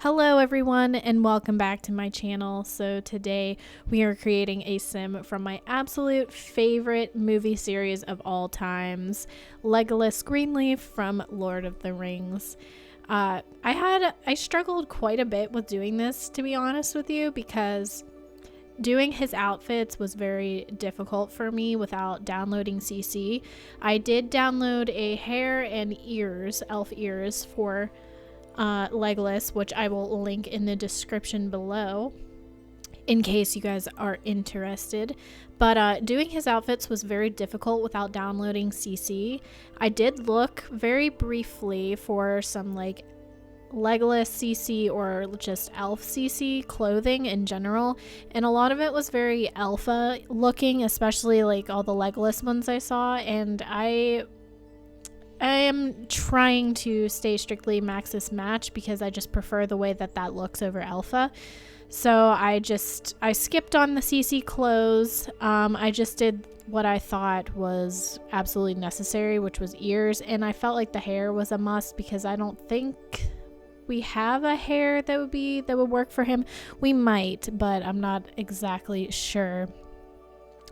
Hello everyone and welcome back to my channel. So today we are creating a sim from my absolute favorite movie series of all times, LEGOLAS Greenleaf from Lord of the Rings. I struggled quite a bit with doing this, to be honest with you, because doing his outfits was very difficult for me without downloading CC. I did download a hair and ears, elf ears for Legolas, which I will link in the description below in case you guys are interested. But doing his outfits was very difficult without downloading CC. I did look very briefly for some like Legolas CC or just elf CC clothing in general, and a lot of it was very alpha looking, especially like all the Legolas ones I saw, and I am trying to stay strictly Maxis match because I just prefer the way that looks over alpha. So I skipped on the CC clothes. I just did what I thought was absolutely necessary, which was ears, and I felt like the hair was a must because I don't think we have a hair that would work for him. We might, but I'm not exactly sure.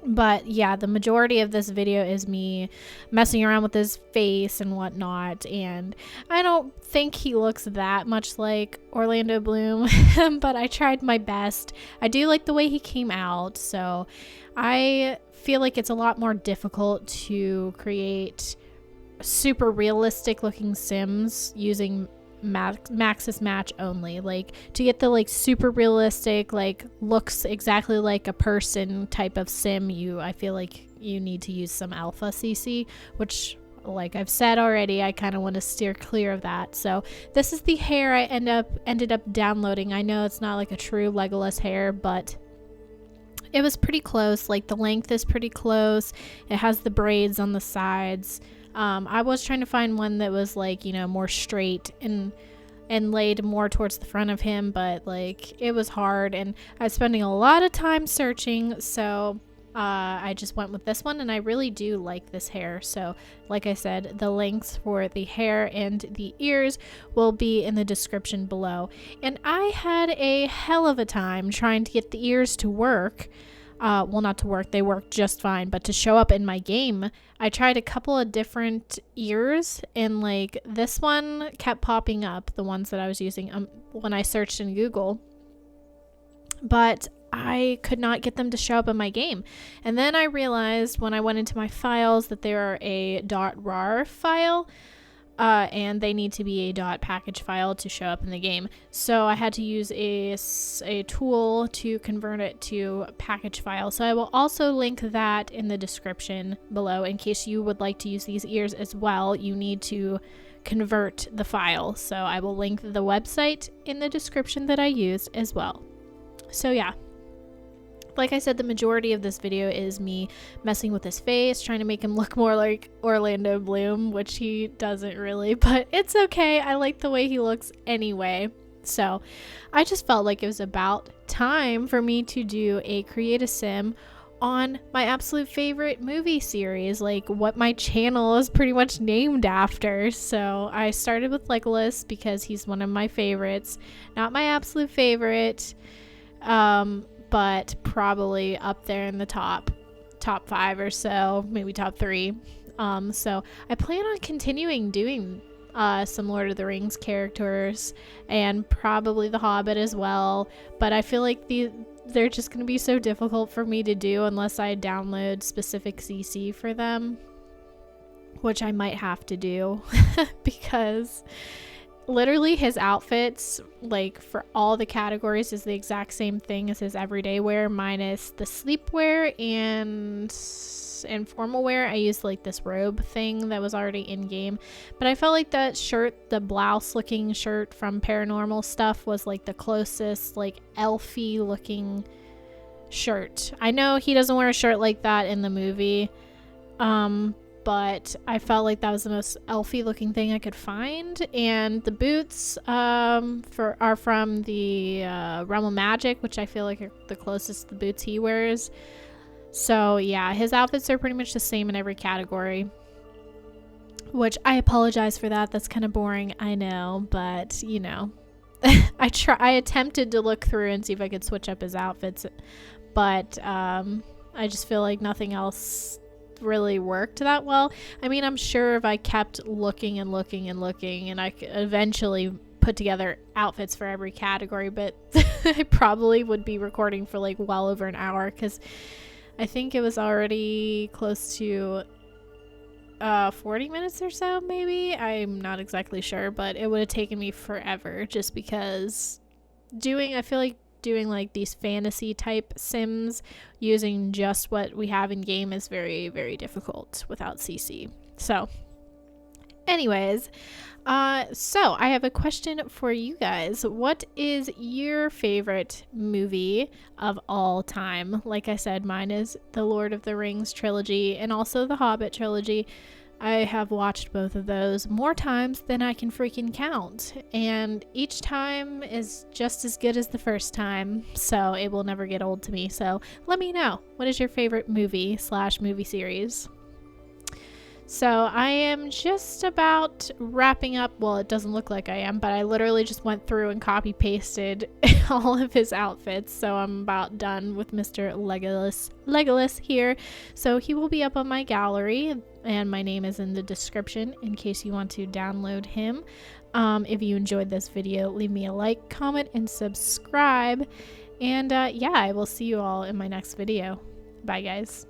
But yeah, the majority of this video is me messing around with his face and whatnot, and I don't think he looks that much like Orlando Bloom, but I tried my best. I do like the way he came out, so I feel like it's a lot more difficult to create super realistic looking sims using Maxis match only, like to get the like super realistic, like looks exactly like a person type of sim. I feel like you need to use some alpha CC, which, like I've said already, I kind of want to steer clear of that. So this is the hair I ended up downloading. I know it's not like a true Legolas hair, but it was pretty close. Like the length is pretty close. It has the braids on the sides. I was trying to find one that was like, you know, more straight and laid more towards the front of him, but like it was hard and I was spending a lot of time searching, so I just went with this one, and I really do like this hair. So like I said, the links for the hair and the ears will be in the description below. And I had a hell of a time trying to get the ears to work. Well, not to work, they worked just fine, but to show up in my game. I tried a couple of different ears, and like this one kept popping up, the ones that I was using when I searched in Google, but I could not get them to show up in my game. And then I realized when I went into my files that they are a .rar file, and they need to be a .package file to show up in the game. So I had to use a tool to convert it to package file. So I will also link that in the description below in case you would like to use these ears as well. You need to convert the file. So I will link the website in the description that I used as well. So yeah. Like I said, the majority of this video is me messing with his face, trying to make him look more like Orlando Bloom, which he doesn't really, but it's okay. I like the way he looks anyway. So I just felt like it was about time for me to do a create a sim on my absolute favorite movie series, like what my channel is pretty much named after. So I started with Legolas because he's one of my favorites, not my absolute favorite, but probably up there in the top 5 or so, maybe top 3. So I plan on continuing doing some Lord of the Rings characters and probably The Hobbit as well, but I feel like they're just going to be so difficult for me to do unless I download specific CC for them, which I might have to do because literally his outfits, like for all the categories, is the exact same thing as his everyday wear minus the sleepwear and formal wear. I used like this robe thing that was already in game, but I felt like that shirt, the blouse looking shirt from Paranormal Stuff, was like the closest like elfy looking shirt. I know he doesn't wear a shirt like that in the movie, but I felt like that was the most elfy looking thing I could find. And the boots are from the Realm of Magic, which I feel like are the closest to the boots he wears. So yeah, his outfits are pretty much the same in every category, which I apologize for that. That's kind of boring, I know, but you know, I attempted to look through and see if I could switch up his outfits, but I just feel like nothing else really worked that well. I mean, I'm sure if I kept looking and looking and looking, and I could eventually put together outfits for every category, but I probably would be recording for like well over an hour, because I think it was already close to 40 minutes or so, maybe. I'm not exactly sure, but it would have taken me forever, just because I feel like doing like these fantasy type sims using just what we have in game is very, very difficult without CC. So anyways, so I have a question for you guys. What is your favorite movie of all time? Like I said, mine is the Lord of the Rings trilogy and also the Hobbit trilogy. I have watched both of those more times than I can freaking count, and each time is just as good as the first time, so it will never get old to me. So let me know, what is your favorite movie / movie series? So I am just about wrapping up. Well, it doesn't look like I am, but I literally just went through and copy pasted all of his outfits. So I'm about done with Mr. Legolas here. So he will be up on my gallery, and my name is in the description in case you want to download him. If you enjoyed this video, leave me a like, comment, and subscribe. And yeah, I will see you all in my next video. Bye, guys.